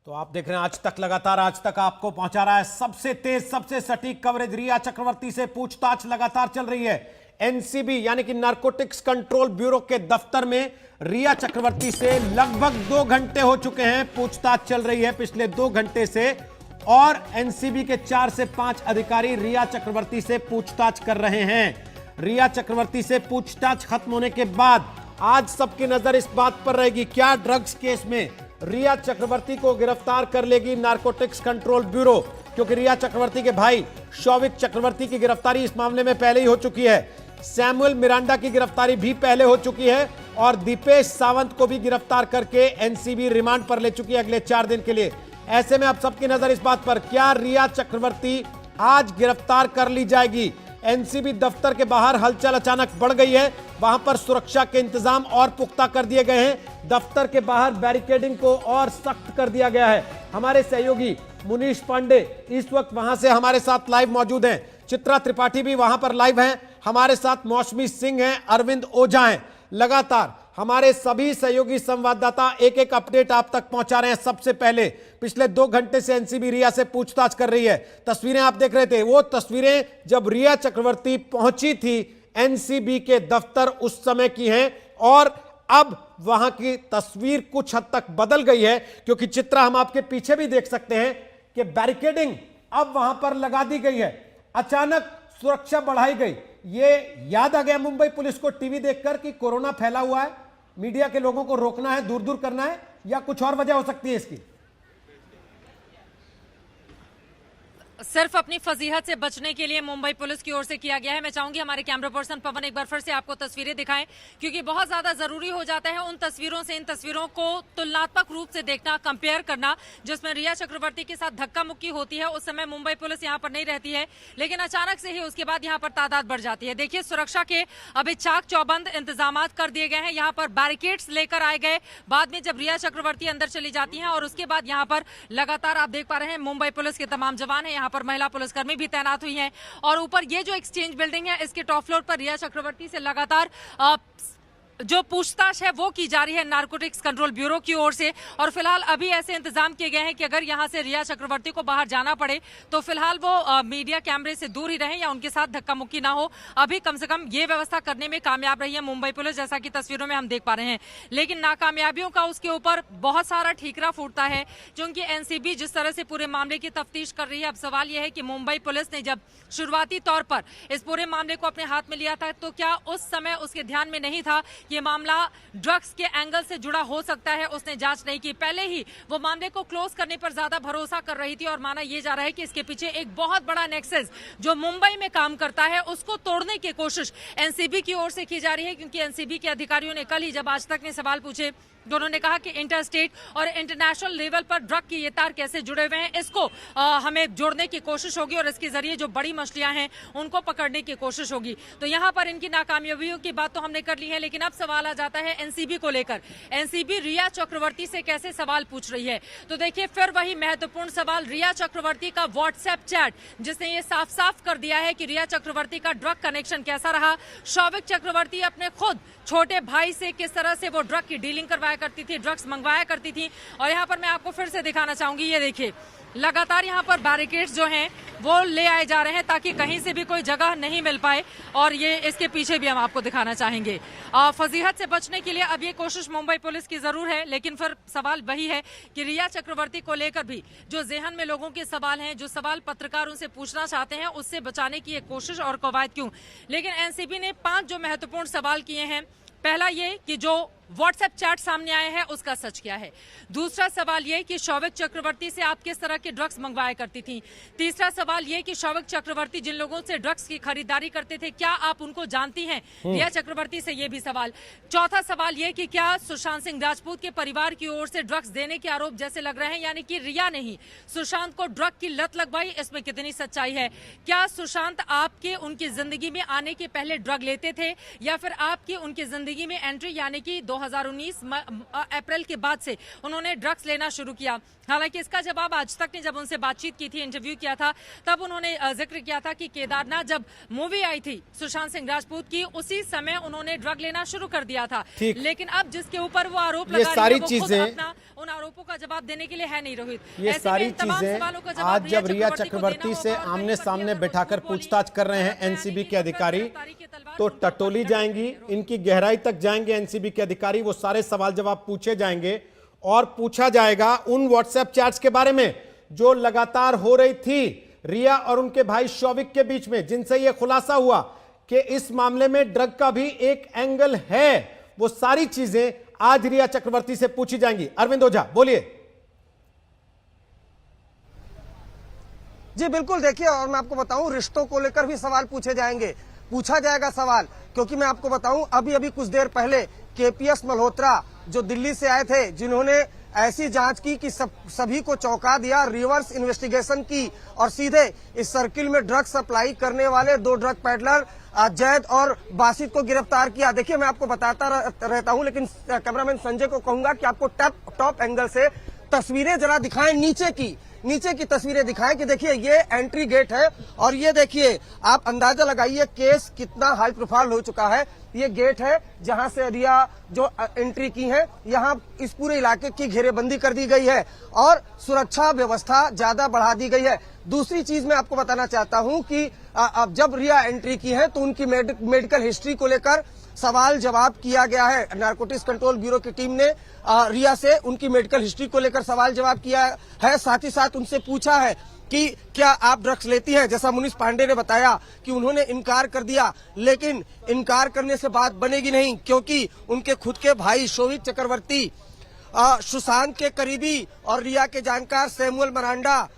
तो आप देख रहे हैं आज तक, लगातार आज तक आपको पहुंचा रहा है सबसे तेज सबसे सटीक कवरेज। रिया चक्रवर्ती से पूछताछ लगातार चल रही है। एनसीबी यानी कि नारकोटिक्स कंट्रोल ब्यूरो के दफ्तर में रिया चक्रवर्ती से लगभग 2 घंटे हो चुके हैं, पूछताछ चल रही है पिछले 2 घंटे से। और एनसीबी के 4 से 5 अधिकारी रिया चक्रवर्ती से पूछताछ कर रहे हैं। रिया चक्रवर्ती से पूछताछ खत्म होने के बाद आज सबकी नजर इस बात पर रहेगी, क्या ड्रग्स केस में रिया चक्रवर्ती को गिरफ्तार कर लेगी नारकोटिक्स कंट्रोल ब्यूरो, क्योंकि रिया चक्रवर्ती के भाई शौविक चक्रवर्ती की गिरफ्तारी इस मामले में पहले ही हो चुकी है। सैमुअल मिरांडा की गिरफ्तारी भी पहले हो चुकी है और दीपेश सावंत को भी गिरफ्तार करके एनसीबी रिमांड पर ले चुकी है अगले 4 दिन के लिए। ऐसे में अब सबकी नजर इस बात पर, क्या रिया चक्रवर्ती आज गिरफ्तार कर ली जाएगी। एनसीबी दफ्तर के बाहर हलचल अचानक बढ़ गई है, वहां पर सुरक्षा के इंतजाम और पुख्ता कर दिए गए हैं। दफ्तर के बाहर बैरिकेडिंग को और सख्त कर दिया गया है। हमारे सहयोगी मुनीश पांडे इस वक्त वहां से हमारे साथ लाइव मौजूद हैं, चित्रा त्रिपाठी भी वहां पर लाइव हैं, हमारे साथ मौसमी सिंह हैं, अरविंद ओझा हैं। लगातार हमारे सभी सहयोगी संवाददाता एक एक अपडेट आप तक पहुंचा रहे हैं। सबसे पहले पिछले 2 घंटे से एनसीबी रिया से पूछताछ कर रही है। तस्वीरें आप देख रहे थे, वो तस्वीरें जब रिया चक्रवर्ती पहुंची थी एनसीबी के दफ्तर उस समय की हैं और अब वहां की तस्वीर कुछ हद तक बदल गई है, क्योंकि चित्रा हम आपके पीछे भी देख सकते हैं कि बैरिकेडिंग अब वहां पर लगा दी गई है। अचानक सुरक्षा बढ़ाई गई। ये याद आ गया मुंबई पुलिस को टीवी देखकर कि कोरोना फैला हुआ है, मीडिया के लोगों को रोकना है, दूर दूर करना है, या कुछ और वजह हो सकती है इसकी? सिर्फ अपनी फजीहत से बचने के लिए मुंबई पुलिस की ओर से किया गया है। मैं चाहूंगी हमारे कैमरा पर्सन पवन एक बार फिर से आपको तस्वीरें दिखाएं, क्योंकि बहुत ज्यादा जरूरी हो जाता है उन तस्वीरों से इन तस्वीरों को तुलनात्मक रूप से देखना, कंपेयर करना, जिसमें रिया चक्रवर्ती के साथ धक्का मुक्की होती है। उस समय मुंबई पुलिस यहाँ पर नहीं रहती है, लेकिन अचानक से ही उसके बाद यहाँ पर तादाद बढ़ जाती है। देखिए, सुरक्षा के अभी चाक चौबंद इंतजाम कर दिए गए हैं। यहाँ पर बैरिकेड्स लेकर आए गए। बाद में जब रिया चक्रवर्ती अंदर चली जाती है और उसके बाद यहाँ पर लगातार आप देख पा रहे हैं मुंबई पुलिस के तमाम जवान है, यहाँ पर महिला पुलिसकर्मी भी तैनात हुई हैं। और ऊपर ये जो एक्सचेंज बिल्डिंग है, इसके टॉप फ्लोर पर रिया चक्रवर्ती से लगातार जो पूछताछ है वो की जा रही है नारकोटिक्स कंट्रोल ब्यूरो की ओर से। और फिलहाल अभी ऐसे इंतजाम किए गए हैं कि अगर यहां से रिया चक्रवर्ती को बाहर जाना पड़े तो फिलहाल वो मीडिया कैमरे से दूर ही रहें या उनके साथ धक्का मुक्की ना हो। अभी कम से कम ये व्यवस्था करने में कामयाब रही है मुंबई पुलिस, जैसा कि तस्वीरों में हम देख पा रहे हैं। लेकिन नाकामयाबियों का उसके ऊपर बहुत सारा ठीकरा फूटता है, क्योंकि एनसीबी जिस तरह से पूरे मामले की तफ्तीश कर रही है। अब सवाल यह है कि मुंबई पुलिस ने जब शुरुआती तौर पर इस पूरे मामले को अपने हाथ में लिया था, तो क्या उस समय उसके ध्यान में नहीं था ये मामला ड्रग्स के एंगल से जुड़ा हो सकता है? उसने जांच नहीं की, पहले ही वो मामले को क्लोज करने पर ज्यादा भरोसा कर रही थी। और माना यह जा रहा है कि इसके पीछे एक बहुत बड़ा नेक्सस जो मुंबई में काम करता है उसको तोड़ने की कोशिश एनसीबी की ओर से की जा रही है। क्योंकि एनसीबी के अधिकारियों ने कल ही जब आज तक ने सवाल पूछे तो उन्होंने कहा कि इंटर स्टेट और इंटरनेशनल लेवल पर ड्रग की ये तार कैसे जुड़े हुए हैं, इसको हमें जोड़ने की कोशिश होगी और इसके जरिए जो बड़ी मछलियां हैं उनको पकड़ने की कोशिश होगी। तो यहाँ पर इनकी नाकामयाबियों की बात तो हमने कर ली है, लेकिन अब सवाल आ जाता है एनसीबी को लेकर। एनसीबी रिया चक्रवर्ती से कैसे सवाल पूछ रही है? तो देखिए, फिर वही महत्वपूर्ण सवाल, रिया चक्रवर्ती का व्हाट्सएप चैट, जिसने ये साफ साफ कर दिया है कि रिया चक्रवर्ती का ड्रग कनेक्शन कैसा रहा। शौविक चक्रवर्ती अपने खुद छोटे भाई से किस तरह से वो ड्रग की डीलिंग करवाया करती थी, ड्रग्स मंगवाया करती थी। और यहाँ पर मैं आपको फिर से दिखाना चाहूंगी, ये देखिए, लगातार यहाँ पर बैरिकेड्स जो हैं वो ले आए जा रहे हैं ताकि कहीं से भी कोई जगह नहीं मिल पाए। और ये इसके पीछे भी हम आपको दिखाना चाहेंगे। फजीहत से बचने के लिए अब ये कोशिश मुंबई पुलिस की जरूर है, लेकिन फिर सवाल वही है कि रिया चक्रवर्ती को लेकर भी जो जेहन में लोगों के सवाल हैं, जो सवाल पत्रकार उनसे पूछना चाहते हैं, उससे बचाने की एक कोशिश और कवायद क्यों। लेकिन एनसीबी ने 5 जो महत्वपूर्ण सवाल किए हैं। पहला ये कि जो व्हाट्सएप चैट सामने आया है उसका सच क्या है। दूसरा सवाल ये कि शौविक चक्रवर्ती से आप किस तरह के ड्रग्स मंगवाया करती थी। तीसरा सवाल ये कि शौविक चक्रवर्ती जिन लोगों से ड्रग्स की खरीदारी करते थे, क्या आप उनको जानती हैं? रिया चक्रवर्ती से ये भी सवाल। चौथा सवाल ये कि क्या सुशांत सिंह राजपूत के परिवार की ओर से ड्रग्स देने के आरोप जैसे लग रहे हैं, यानी कि रिया ने ही सुशांत को ड्रग की लत लगवाई, इसमें कितनी सच्चाई है? क्या सुशांत आपके उनकी जिंदगी में आने के पहले ड्रग लेते थे, या फिर आपकी उनकी जिंदगी में एंट्री यानी कि 2019 अप्रैल के बाद से उन्होंने ड्रग्स लेना शुरू किया? हालांकि इसका जवाब आज तक ने जब उनसे बातचीत की थी, इंटरव्यू किया था, तब उन्होंने जिक्र किया था कि केदारनाथ जब मूवी आई थी सुशांत सिंह राजपूत की, उसी समय उन्होंने ड्रग लेना शुरू कर दिया था। लेकिन अब जिसके ऊपर वो आरोप लगा रही है, वो खुद अपना उन आरोपों आरोपों का जवाब देने के लिए है नहीं रोहित। ये ऐसे में सारी इन तमाम चीजें सवालों का जवाब आज जब रिया को चक्रवर्ती देना से होगा और आमने कहीं सामने पर बैठाकर बोली, पूछताछ कर रहे हैं और एनसीबी के यानी कि अधिकारी, गिरफ्तारी की तलवार तो उनके टटोली ऊपर जाएंगी, लटकी है। इनकी गहराई तक जाएंगे एनसीबी के अधिकारी, वो सारे सवाल जवाब पूछे जाएंगे और पूछा जाएगा उन व्हाट्सएप चैट्स के बारे में जो लगातार हो रही थी रिया और उनके भाई शौविक के बीच में, जिनसे यह खुलासा हुआ कि इस मामले में ड्रग का भी एक एंगल है। वो सारी चीजें आज रिया चक्रवर्ती से पूछी जाएंगी। अरविंद ओझा बोलिए। जी बिल्कुल, देखिए, और मैं आपको बताऊं रिश्तों को लेकर भी सवाल पूछे जाएंगे, पूछा जाएगा सवाल, क्योंकि मैं आपको बताऊं अभी कुछ देर पहले केपीएस मल्होत्रा जो दिल्ली से आए थे, जिन्होंने ऐसी जांच की कि सभी को चौंका दिया, रिवर्स इन्वेस्टिगेशन की और सीधे इस सर्किल में ड्रग सप्लाई करने वाले 2 ड्रग पेडलर जैद और बासित को गिरफ्तार किया। देखिए, मैं आपको बताता रहता हूं, लेकिन कैमरामैन संजय को कहूंगा कि आपको टॉप एंगल से तस्वीरें जरा दिखाएं, नीचे की तस्वीरें दिखाएं कि देखिए ये एंट्री गेट है और ये देखिए आप अंदाजा लगाइए केस कितना हाई प्रोफाइल हो चुका है। ये गेट है जहां से रिया जो एंट्री की है, यहाँ इस पूरे इलाके की घेरेबंदी कर दी गई है और सुरक्षा व्यवस्था ज्यादा बढ़ा दी गई है। दूसरी चीज मैं आपको बताना चाहता हूं कि अब जब रिया एंट्री की है तो उनकी मेडिकल हिस्ट्री को लेकर सवाल जवाब किया गया है। नारकोटिक्स कंट्रोल ब्यूरो की टीम ने रिया से उनकी मेडिकल हिस्ट्री को लेकर सवाल जवाब किया है, साथ ही साथ उनसे पूछा है कि क्या आप ड्रग्स लेती हैं। जैसा मुनीष पांडे ने बताया कि उन्होंने इनकार कर दिया, लेकिन इनकार करने से बात बनेगी नहीं, क्योंकि उनके खुद के भाई शोविक चक्रवर्ती, सुशांत के करीबी और रिया के जानकार सैमुअल मरांडा,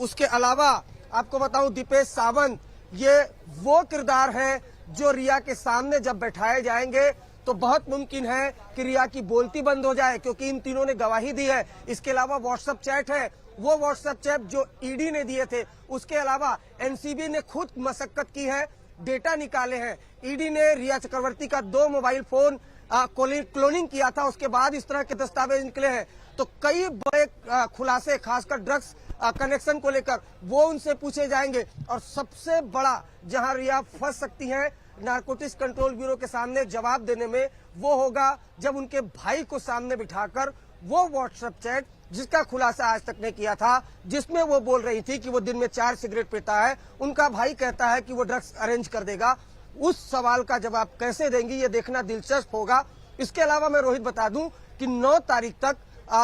उसके अलावा आपको बताऊं दीपेश सावंत, ये वो किरदार है जो रिया के सामने जब बैठाए जाएंगे तो बहुत मुमकिन है कि रिया की बोलती बंद हो जाए, क्योंकि इन तीनों ने गवाही दी है। इसके अलावा व्हाट्सएप चैट है, वो व्हाट्सएप चैट जो ईडी ने दिए थे, उसके अलावा एनसीबी ने खुद मशक्कत की है, डेटा निकाले हैं। ईडी ने रिया चक्रवर्ती का 2 मोबाइल फोन क्लोनिंग किया था, उसके बाद इस तरह के दस्तावेज निकले हैं। तो कई बड़े खुलासे, खासकर ड्रग्स कनेक्शन को लेकर, वो उनसे पूछे जाएंगे। और सबसे बड़ा जहां रिया फंस सकती हैं नारकोटिक्स कंट्रोल ब्यूरो के सामने जवाब देने में, वो होगा जब उनके भाई को सामने बिठाकर वो व्हाट्सएप चैट जिसका खुलासा आज तक नहीं किया था, जिसमें वो बोल रही थी कि वो दिन में 4 सिगरेट पीता है, उनका भाई कहता है कि वो ड्रग्स अरेंज कर देगा, उस सवाल का जवाब कैसे देंगी ये देखना दिलचस्प होगा। इसके अलावा मैं रोहित बता दूं कि 9 तारीख तक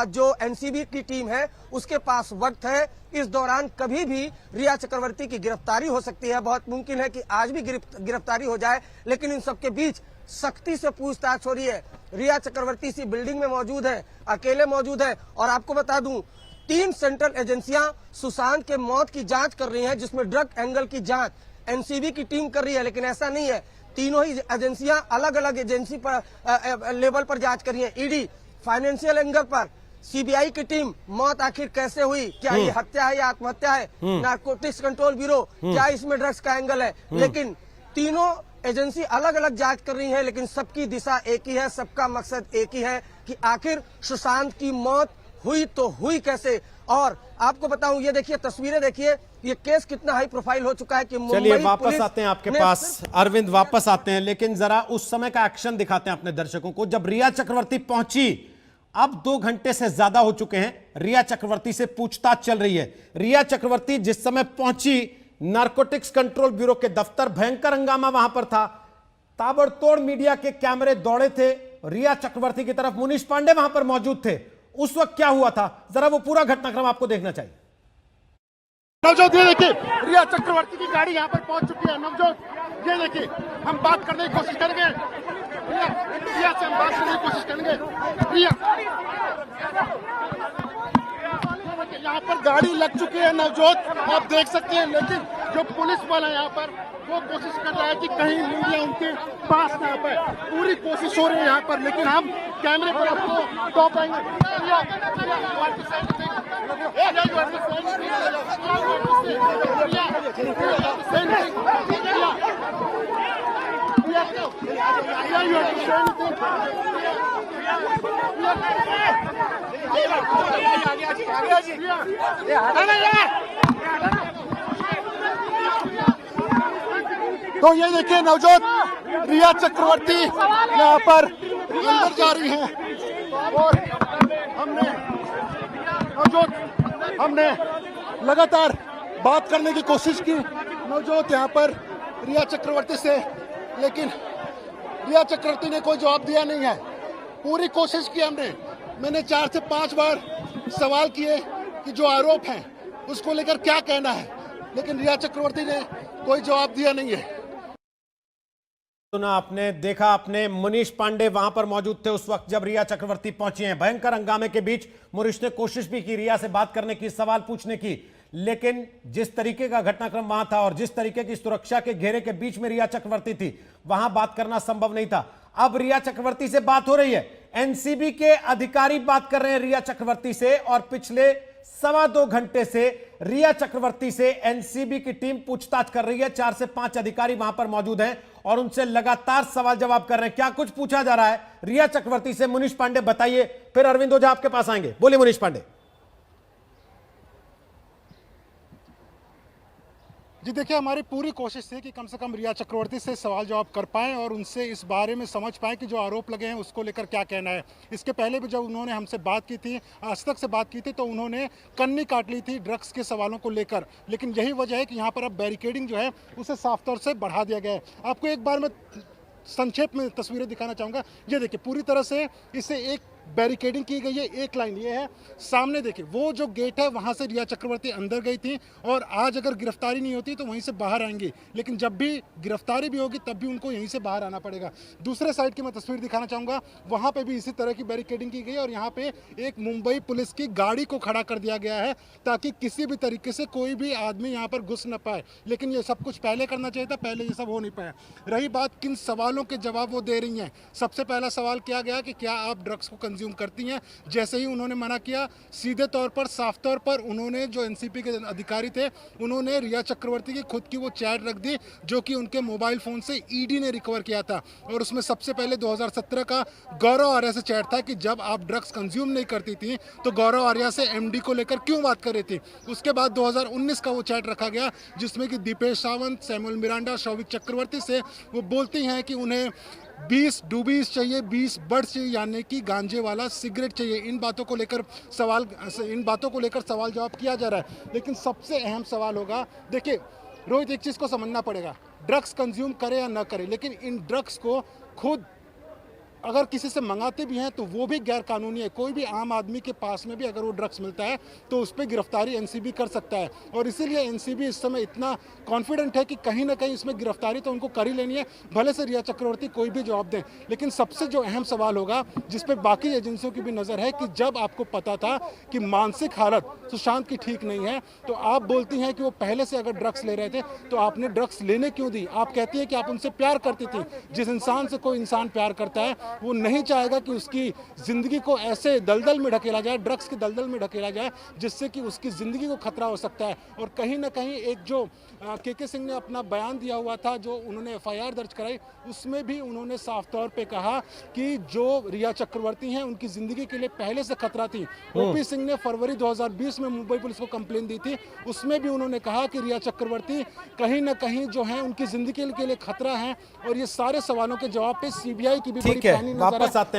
जो एनसीबी की टीम है उसके पास वक्त है। इस दौरान कभी भी रिया चक्रवर्ती की गिरफ्तारी हो सकती है, बहुत मुमकिन है कि आज भी गिरफ्तारी हो जाए, लेकिन इन सबके बीच सख्ती से पूछताछ हो रही है। रिया चक्रवर्ती इसी बिल्डिंग में मौजूद है, अकेले मौजूद है। और आपको बता दूं 3 सेंट्रल एजेंसियां सुशांत के मौत की जांच कर रही हैं, जिसमें ड्रग एंगल की जांच एनसीबी की टीम कर रही है, लेकिन ऐसा नहीं है। तीनों ही एजेंसियां अलग अलग एजेंसी पर लेवल पर जांच कर रही है। ईडी फाइनेंशियल एंगल पर, सीबीआई की टीम मौत आखिर कैसे हुई, क्या ये हत्या है या आत्महत्या है, नारकोटिक्स कंट्रोल ब्यूरो क्या इसमें ड्रग्स का एंगल है। लेकिन तीनों एजेंसी अलग अलग जांच कर रही है, लेकिन सबकी दिशा एक ही है, सबका मकसद एक ही है कि आखिर सुशांत की मौत हुई तो हुई कैसे। और आपको बताऊं, ये देखिए तस्वीरें देखिए, ये केस कितना हाई प्रोफाइल हो चुका है कि चलिए वापस आते हैं आपके पास अरविंद, वापस आते हैं, लेकिन जरा उस समय का एक्शन दिखाते हैं अपने दर्शकों को जब रिया चक्रवर्ती पहुंची। अब 2 घंटे से ज्यादा हो चुके हैं, रिया चक्रवर्ती से पूछताछ चल रही है। रिया चक्रवर्ती जिस समय पहुंची नारकोटिक्स कंट्रोल ब्यूरो के दफ्तर, भयंकर हंगामा वहां पर था, ताबड़तोड़ मीडिया के कैमरे दौड़े थे रिया चक्रवर्ती की तरफ, मुनीष पांडे वहां पर मौजूद थे। उस वक्त क्या हुआ था, जरा वो पूरा घटनाक्रम आपको देखना चाहिए। नवजोत, ये देखिए रिया चक्रवर्ती की गाड़ी यहाँ पर पहुंच चुकी है। नवजोत, ये देखिए हम बात करने की कोशिश करेंगे, रिया से हम बात करने की कोशिश करेंगे। रिया, यहाँ पर गाड़ी लग चुकी है नवजोत, आप देख सकते हैं, लेकिन जो पुलिस वाला यहाँ पर वो कोशिश कर रहा है कि कहीं मीडिया उनके पास ना पाए, पूरी कोशिश हो रही है यहाँ पर, लेकिन हम कैमरे पर आपको टॉप आएंगे। तो ये देखिए नवजोत, रिया चक्रवर्ती यहाँ पर अंदर जा रही हैं और हमने नवजोत हमने लगातार बात करने की कोशिश की नवजोत यहाँ पर रिया चक्रवर्ती से, लेकिन रिया चक्रवर्ती ने कोई जवाब दिया नहीं है। पूरी कोशिश की हमने, मैंने 4 से 5 बार सवाल किए कि जो आरोप हैं उसको लेकर क्या कहना है, लेकिन रिया चक्रवर्ती ने कोई जवाब दिया नहीं है। सुना आपने, देखा आपने, मुनीश पांडे वहां पर मौजूद थे उस वक्त जब रिया चक्रवर्ती पहुंची हैं। भयंकर हंगामे के बीच मुनीश ने कोशिश भी की रिया से बात करने की, सवाल पूछने की, लेकिन जिस तरीके का घटनाक्रम वहां था और जिस तरीके की सुरक्षा के घेरे के बीच में रिया चक्रवर्ती थी, वहां बात करना संभव नहीं था। अब रिया चक्रवर्ती से बात हो रही है, एनसीबी के अधिकारी बात कर रहे हैं रिया चक्रवर्ती से, और पिछले 2.25 घंटे से रिया चक्रवर्ती से एनसीबी की टीम पूछताछ कर रही है। 4 से 5 अधिकारी वहां पर मौजूद हैं और उनसे लगातार सवाल जवाब कर रहे हैं। क्या कुछ पूछा जा रहा है रिया चक्रवर्ती से? मुनीश पांडे बताइए, फिर अरविंद ओझा आपके पास आएंगे। बोलिए मुनीश पांडे। जी देखिए, हमारी पूरी कोशिश थी कि कम से कम रिया चक्रवर्ती से सवाल जवाब कर पाएं और उनसे इस बारे में समझ पाएं कि जो आरोप लगे हैं उसको लेकर क्या कहना है। इसके पहले भी जब उन्होंने हमसे बात की थी, आज तक से बात की थी, तो उन्होंने कन्नी काट ली थी ड्रग्स के सवालों को लेकर, लेकिन यही वजह है कि यहाँ पर अब बैरिकेडिंग जो है उसे साफ तौर से बढ़ा दिया गया है। आपको एक बार मैं संक्षेप में तस्वीरें दिखाना चाहूँगा। ये देखिए, पूरी तरह से इसे एक बैरिकेडिंग की गई है। एक लाइन ये है, सामने देखिए वो जो गेट है वहां से रिया चक्रवर्ती अंदर गई थी, और आज अगर गिरफ्तारी नहीं होती तो वहीं से बाहर आएंगी, लेकिन जब भी गिरफ्तारी भी होगी तब भी उनको यहीं से बाहर आना पड़ेगा। दूसरे साइड की मैं तस्वीर दिखाना चाहूँगा, वहाँ पे भी इसी तरह की बैरिकेडिंग की गई और यहाँ पे एक मुंबई पुलिस की गाड़ी को खड़ा कर दिया गया है ताकि किसी भी तरीके से कोई भी आदमी यहाँ पर घुस न पाए। लेकिन ये सब कुछ पहले करना चाहिए था, पहले ये सब हो नहीं पाया। रही बात किन सवालों के जवाब वो दे रही हैं, सबसे पहला सवाल किया गया कि क्या आप ड्रग्स को कंज्यूम करती हैं। जैसे ही उन्होंने मना किया, सीधे तौर पर, साफ तौर पर उन्होंने, जो एनसीपी के अधिकारी थे, उन्होंने रिया चक्रवर्ती की खुद की वो चैट रख दी जो कि उनके मोबाइल फोन से ईडी ने रिकवर किया था, और उसमें सबसे पहले 2017 का गौरव आर्या से चैट था कि जब आप ड्रग्स कंज्यूम नहीं करती थी तो गौरव आर्या से एमडी को लेकर क्यों बात कर रही थी। उसके बाद 2019 का वो चैट रखा गया जिसमें कि दीपेश सावंत, सैमुअल मिरांडा, शौविक चक्रवर्ती से वो बोलती हैं कि उन्हें 20 डूबीज चाहिए, 20 बर्ड्स चाहिए, यानी कि गांजे वाला सिगरेट चाहिए। इन बातों को लेकर सवाल जवाब किया जा रहा है। लेकिन सबसे अहम सवाल होगा, देखिए रोहित, एक चीज़ को समझना पड़ेगा, ड्रग्स कंज्यूम करे या ना करे, लेकिन इन ड्रग्स को खुद अगर किसी से मंगाते भी हैं तो वो भी गैर कानूनी है। कोई भी आम आदमी के पास में भी अगर वो ड्रग्स मिलता है तो उस पर गिरफ्तारी एनसीबी कर सकता है, और इसीलिए एनसीबी इस समय इतना कॉन्फिडेंट है कि कहीं ना कहीं इसमें गिरफ्तारी तो उनको कर ही लेनी है, भले से रिया चक्रवर्ती कोई भी जवाब दें। लेकिन सबसे जो अहम सवाल होगा, जिस पर बाकी एजेंसियों की भी नज़र है, कि जब आपको पता था कि मानसिक हालत सुशांत की ठीक नहीं है, तो आप बोलती हैं कि वो पहले से अगर ड्रग्स ले रहे थे तो आपने ड्रग्स लेने क्यों दी। आप कहती है कि आप उनसे प्यार करती थी। जिस इंसान से कोई इंसान प्यार करता है वो नहीं चाहेगा कि उसकी जिंदगी को ऐसे दलदल में ढकेला जाए, ड्रग्स की दलदल में ढकेला जाए, जिससे कि उसकी जिंदगी को खतरा हो सकता है। और कहीं ना कहीं एक जो के सिंह ने अपना बयान दिया हुआ था, जो उन्होंने एफआईआर दर्ज कराई, उसमें भी उन्होंने साफ तौर पे कहा कि जो रिया चक्रवर्ती हैं उनकी जिंदगी के लिए पहले से खतरा थी। ओपी सिंह ने फरवरी 2020 में मुंबई पुलिस को कंप्लेन दी थी, उसमें भी उन्होंने कहा कि रिया चक्रवर्ती कहीं ना कहीं जो है उनकी जिंदगी के लिए खतरा है। और ये सारे सवालों के जवाब पे सीबीआई की भी बड़ी प्लानिंग नजर वापस आते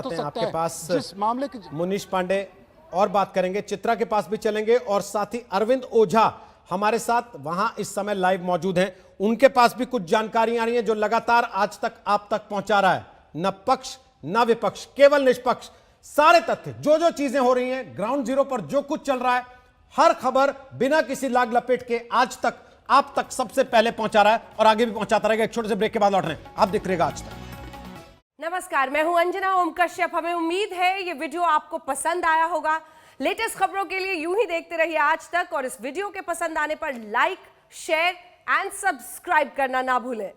हैं आपके पास, जिस मामले के मुनीश पांडे और बात करेंगे, चित्रा के पास भी चलेंगे, और साथ ही अरविंद ओझा हमारे साथ वहां इस समय लाइव मौजूद हैं। उनके पास भी कुछ जानकारी आ रही है जो लगातार आज तक आप तक पहुंचा रहा है। न पक्ष न विपक्ष, केवल निष्पक्ष, सारे तथ्य, जो चीजें हो रही हैं ग्राउंड जीरो पर, जो कुछ चल रहा है, हर खबर बिना किसी लाग लपेट के आज तक आप तक सबसे पहले पहुंचा रहा है और आगे भी पहुंचाता रहेगा। एक छोटे से ब्रेक के बाद लौट रहे हैं, आप देख रहे आज तक। नमस्कार, मैं हूं अंजना ओम कश्यप। हमें उम्मीद है ये वीडियो आपको पसंद आया होगा। लेटेस्ट खबरों के लिए यूं ही देखते रहिए आज तक, और इस वीडियो के पसंद आने पर लाइक, शेयर एंड सब्सक्राइब करना ना भूलें।